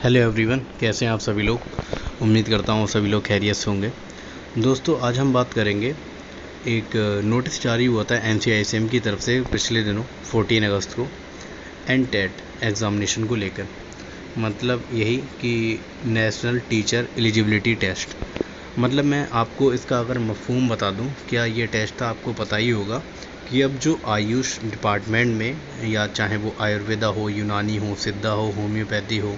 Hello everyone, कैसे हैं आप सभी लोग। उम्मीद करता हूँ सभी लोग खैरियत से होंगे। दोस्तों, आज हम बात करेंगे एक नोटिस जारी हुआ था NCISM की तरफ से पिछले दिनों 14 अगस्त को NTET एग्ज़ामिनेशन को लेकर। मतलब यही कि नेशनल टीचर एलिजिबिलिटी टेस्ट। मतलब मैं आपको इसका अगर मफ़हूम बता दूं, क्या ये टेस्ट था आपको पता ही होगा कि अब जो आयुष डिपार्टमेंट में, या चाहे वो आयुर्वेदा हो, यूनानी हो, सिद्धा हो, होम्योपैथी हो,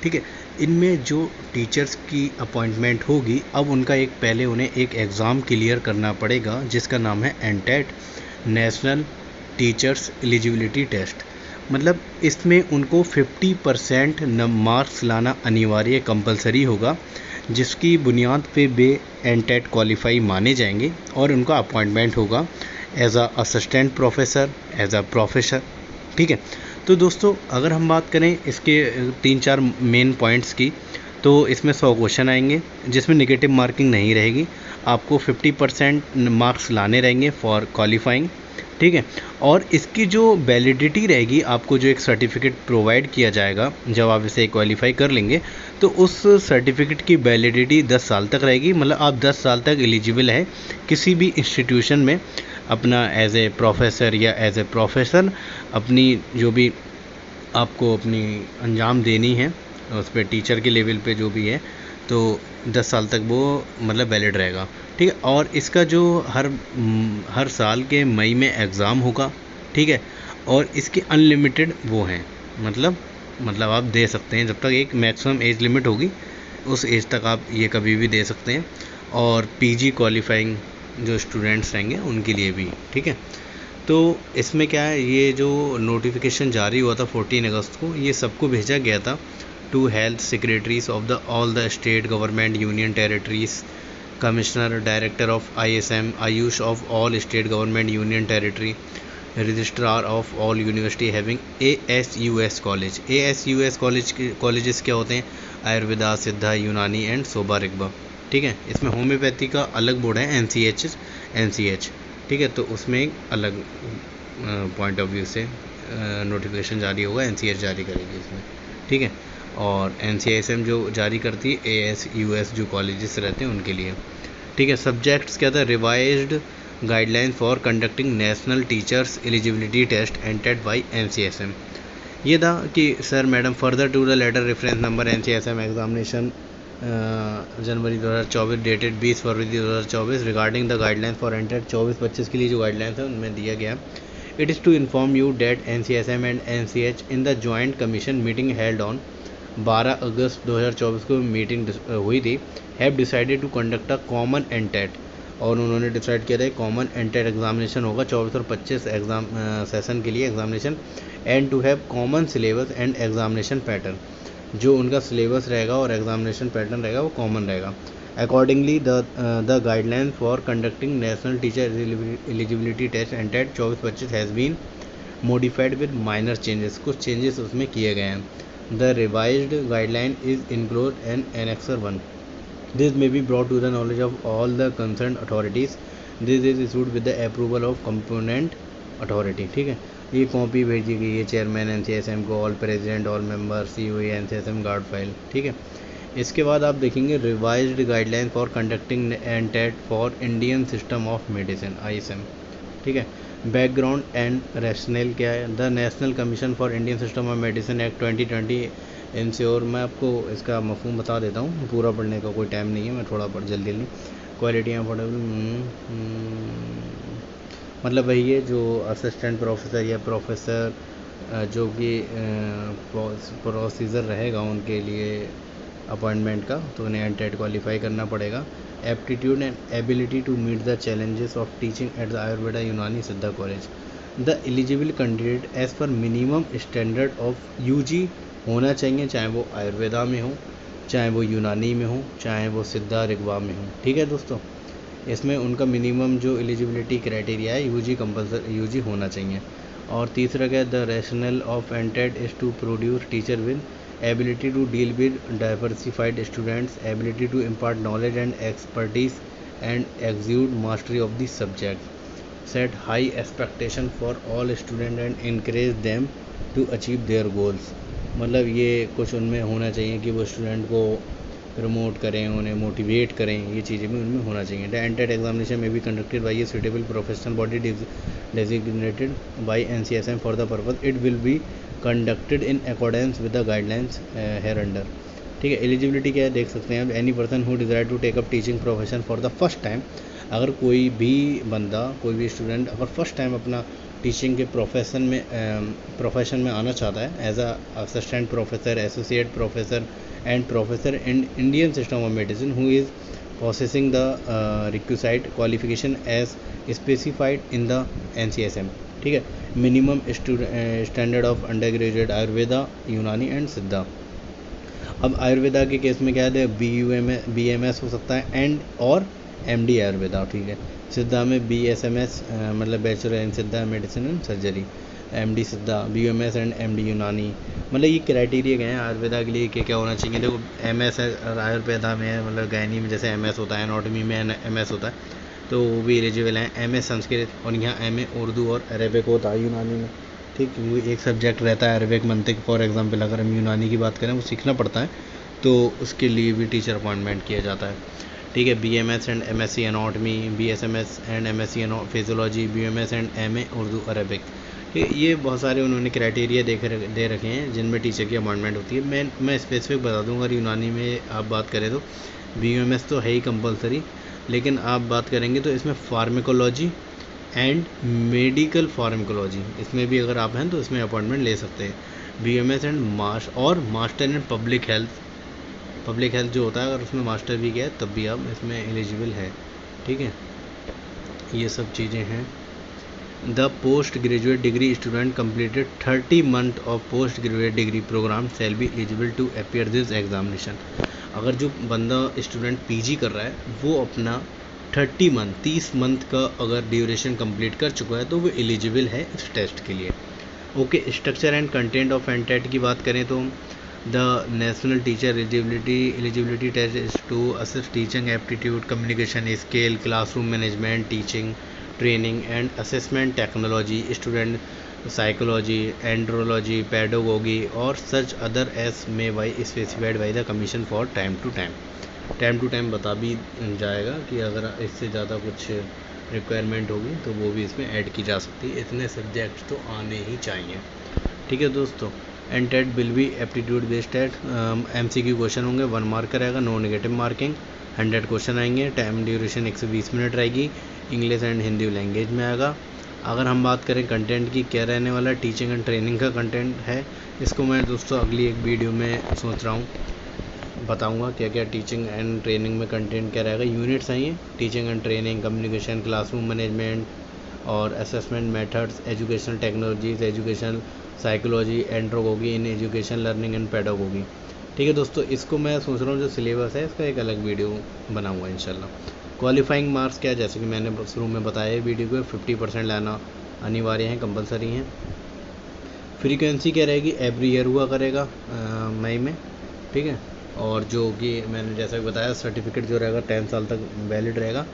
ठीक है, इनमें जो टीचर्स की अपॉइंटमेंट होगी, अब उनका पहले उन्हें एक एग्ज़ाम क्लियर करना पड़ेगा जिसका नाम है NTET, national teachers eligibility test. मतलब इसमें उनको 50% मार्क्स लाना अनिवार्य कंपलसरी होगा, जिसकी बुनियाद पे वे NTET क्वालिफाई माने जाएंगे और उनका अपॉइंटमेंट होगा as a assistant professor, as a professor. ठीक है। तो दोस्तों, अगर हम बात करें इसके 3-4 मेन पॉइंट्स की, तो इसमें 100 क्वेश्चन आएंगे जिसमें नेगेटिव मार्किंग नहीं रहेगी। आपको 50% मार्क्स लाने रहेंगे फॉर क्वालिफाइंग। ठीक है। और इसकी जो वैलिडिटी रहेगी, आपको जो एक सर्टिफिकेट प्रोवाइड किया जाएगा जब आप इसे क्वालिफाई कर लेंगे, तो उस सर्टिफिकेट की वैलिडिटी 10 साल तक रहेगी। मतलब आप 10 साल तक एलिजिबल है किसी भी इंस्टीट्यूशन में अपना एज ए प्रोफेसर या एज ए प्रोफेसर अपनी जो भी आपको अपनी अंजाम देनी है उस पर, टीचर के लेवल पे जो भी है, तो 10 साल तक वो मतलब वैलिड रहेगा। ठीक है। और इसका जो हर साल के मई में एग्ज़ाम होगा। ठीक है। और इसके अनलिमिटेड वो हैं, मतलब आप दे सकते हैं जब तक एक मैक्सिमम एज लिमिट होगी, उस एज तक आप ये कभी भी दे सकते हैं। और PG क्वालिफाइंग जो स्टूडेंट्स रहेंगे उनके लिए भी। ठीक है। तो इसमें क्या है, ये जो नोटिफिकेशन जारी हुआ था 14 अगस्त को, ये सबको भेजा गया था to health secretaries of the all the state government union territories, commissioner director of ISM AYUSH of all state government union territory, registrar of all university having ASUS college. ASUS colleges क्या होते हैं? आयुर्वेदा, सिद्धा, यूनानी एंड सोबा रिग्बा। ठीक है। इसमें homeopathy का अलग बोर्ड है, NCH। ठीक है। तो उसमें एक अलग पॉइंट ऑफ व्यू से नोटिफिकेशन जारी होगा, NCH जारी करेगी इसमें। ठीक है। और NCISM जो जारी करती है ASUS जो कॉलेजेस रहते हैं उनके लिए। ठीक है। सब्जेक्ट्स क्या था? Revised guideline for conducting national teachers eligibility test NTET by NCISM। ये था कि sir madam further to the letter reference number NCISM examination January 2024 dated 20 February 2024 regarding the guideline for NTET 24-25 के लिए जो गाइडलाइंस है उनमें दिया गया। It is to inform you that NCISM and NCH in the joint commission meeting held on 12 August 2024 को meeting हुई थी, have decided to conduct a common NTET। और उन्होंने डिसाइड किया था कॉमन NTET एग्जामिनेशन होगा 24 और 25 एग्ज़ाम सेशन के लिए examination, and to have common syllabus and examination pattern. जो उनका सिलेबस रहेगा और एग्जामिनेशन पैटर्न रहेगा वो कॉमन रहेगा। Accordingly the guideline for conducting national teacher eligibility test NTET 24-25 has been modified with minor changes. कुछ चेंजेस उसमें किए गए हैं। The revised guideline is include an Annexer 1. This may be brought to the knowledge of all the concerned authorities. This is issued with the approval of component authority. ठीक है। ये copy भेजी गई है चेयरमैन NCISM को, all president, all member, COE NCISM guard file. ठीक है। इसके बाद आप देखेंगे revised guideline for conducting NTET for Indian system of medicine ISM। ठीक है। बैकग्राउंड एंड रैशनल क्या है? The national commission for Indian system of medicine act 2020 ensure. मैं आपको इसका मफहूम बता देता हूँ, पूरा पढ़ने का कोई टाइम नहीं है, मैं थोड़ा पढ़ जल्दी क्वालिटी अफोर्डेबल, मतलब वही है जो असिस्टेंट प्रोफेसर या प्रोफेसर जो कि प्रोसीजर रहेगा उनके लिए अपॉइंटमेंट का, तो उन्हें NTET क्वालिफाई करना पड़ेगा। Aptitude and ability to meet the challenges of teaching at the Ayurveda Unani Siddha college. The eligible candidate as per minimum standard of UG होना चाहिए, चाहे वो आयुर्वेदा में हो, चाहे वो यूनानी में हो, चाहे वो सिद्धा रिग्वा में हो। ठीक है दोस्तों, इसमें उनका मिनिमम जो एलिजिबिलिटी क्राइटेरिया है UG होना चाहिए। और तीसरा क्या है? The rationale of NTET is to produce teacher with ability to deal with diversified students, ability to impart knowledge and expertise and exude mastery of the subject, set high expectation for all students and encourage them to achieve their goals. मतलब ये कुछ उनमें होना चाहिए कि वो student को promote करें, उन्हें मोटिवेट करें, ये चीज़ें भी उनमें होना चाहिए। द एंटेड एग्जामिनेशन में be conducted by a suitable professional body designated by NCSM for the purpose. It will be conducted in accordance with the guidelines hereunder. ठीक है। एलिजिबिलिटी क्या है देख सकते हैं आप। Any person who desire to take up teaching profession for the first time, अगर कोई भी बंदा, कोई भी स्टूडेंट अगर फर्स्ट टाइम अपना टीचिंग के प्रोफेशन में आना चाहता है as assistant professor, associate professor and professor in Indian system of medicine who is possessing the requisite qualification as specified in the NCSM। ठीक है। Minimum standard of under graduate Ayurveda, यूनानी and सिद्धा। अब आयुर्वेदा के केस में क्या है, BMS हो सकता है एंड और MD आयुर्वेदा। ठीक है। सिद्धा में BSMS मतलब बैचलर इन सिद्धा मेडिसिन एंड सर्जरी, MD सिद्धा, BMS एंड MD यूनानी। मतलब ये क्राइटेरिया गए हैं आयुर्वेदा के लिए क्या होना चाहिए। देखो MS आयुर्वेदा में मतलब गायनी में जैसे MS होता है, एनाटॉमी में MS होता है, तो वो भी एलिजिबल हैं। MS संस्कृत और यहाँ MA उर्दू और अरेबिक होता है यूनानी में। ठीक, वो एक सब्जेक्ट रहता है अरेबिक मंतिक फॉर एग्जाम्पल। अगर हम यूनानी की बात करें वो सीखना पड़ता है, तो उसके लिए भी टीचर अपॉइंटमेंट किया जाता है। ठीक है। BMS and MSc anatomy, BSMS and MSc physiology, BMS and MA Urdu Arabic. ये बहुत सारे उन्होंने क्राइटेरिया दे रखे हैं जिनमें टीचर की अपॉइंटमेंट होती है। मैं स्पेसिफिक बता दूँ, अगर यूनानी में आप बात करें तो BMS तो है ही कंपलसरी, लेकिन आप बात करेंगे तो इसमें फार्मेकोलॉजी एंड मेडिकल फार्मेकोलॉजी, इसमें भी अगर आप हैं तो इसमें अपॉइंटमेंट ले सकते हैं। BMS and master in public health जो होता है, अगर उसमें मास्टर भी किया है तब भी आप इसमें एलिजिबल है। ठीक है। ये सब चीज़ें हैं। The post-graduate degree student completed 30 month of post-graduate degree program shall be eligible to appear this examination। अगर जो बंदा स्टूडेंट PG कर रहा है वो अपना 30 मंथ का अगर ड्यूरेशन कंप्लीट कर चुका है तो वो एलिजिबल है इस टेस्ट के लिए। Okay. Structure and content of NTET की बात करें तो the national teacher eligibility test is to assist teaching aptitude, communication skill, classroom management, teaching training and assessment technology, student psychology, andrology, pedagogy और such other as may by specified by the commission for time to time बता भी जाएगा कि अगर इससे ज़्यादा कुछ requirement होगी तो वो भी इसमें ऐड की जा सकती है। इतने सब्जेक्ट्स तो आने ही चाहिए। ठीक है दोस्तों। NTET will be aptitude based test, MCQ question होंगे, 1 मार्क का रहेगा, नो नेगेटिव मार्किंग, 100 क्वेश्चन आएंगे, टाइम ड्यूरेशन 120 मिनट रहेगी, इंग्लिश एंड हिंदी लैंग्वेज में आएगा। अगर हम बात करें कंटेंट की, क्या रहने वाला है, टीचिंग एंड ट्रेनिंग का कंटेंट है। इसको मैं दोस्तों अगली एक वीडियो में सोच रहा हूँ बताऊँगा क्या क्या टीचिंग एंड ट्रेनिंग में कंटेंट क्या रहेगा। यूनिट्स हैं ये, teaching and training, communication, classroom management और assessment methods, educational technologies, educational psychology, andragogy in education learning and pedagogy. ठीक है दोस्तों। इसको मैं सोच रहा हूँ जो सिलेबस है इसका एक अलग वीडियो बनाऊँगा इंशाल्लाह। क्वालिफाइंग मार्क्स क्या, जैसे कि मैंने शुरू में बताया वीडियो को, 50% लाना अनिवार्य है, कंपलसरी हैं। फ्रीक्वेंसी क्या रहेगी, एवरी ईयर हुआ करेगा मई में। ठीक है। और जो कि मैंने जैसा कि बताया सर्टिफिकेट जो रहेगा 10 साल तक वैलिड रहेगा।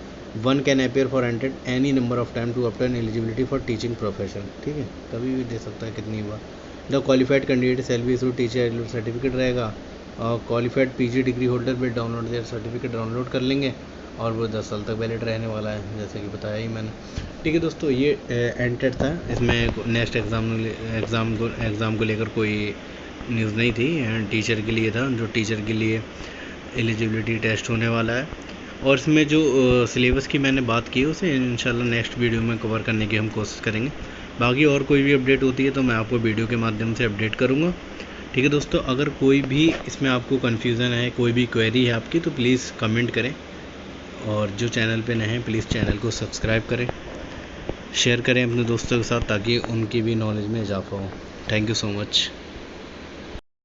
1 can appear for NTET any number of time to obtain eligibility for teaching profession. ठीक है। कभी भी दे सकता है, कितनी बार। The qualified candidate shall be issued teacher certificate रहेगा, और qualified PG degree holder will download their certificate download कर लेंगे, और वो 10 साल तक वैलिड रहने वाला है, जैसे कि बताया ही मैंने। ठीक है दोस्तों। ये एंटेड था, इसमें नेक्स्ट एग्ज़ाम को लेकर कोई न्यूज़ नहीं थी। टीचर के लिए था, जो टीचर के लिए एलिजिबिलिटी टेस्ट होने वाला है। और इसमें जो सिलेबस की मैंने बात की उसे इंशाल्लाह नेक्स्ट वीडियो में कवर करने की हम कोशिश करेंगे। बाकी और कोई भी अपडेट होती है तो मैं आपको वीडियो के माध्यम से अपडेट करूँगा। ठीक है दोस्तों। अगर कोई भी इसमें आपको कन्फ्यूज़न है, कोई भी क्वेरी है आपकी, तो प्लीज़ कमेंट करें, और जो चैनल पे नए हैं प्लीज़ चैनल को सब्सक्राइब करें, शेयर करें अपने दोस्तों के साथ, ताकि उनकी भी नॉलेज में इजाफा हो। Thank you so much.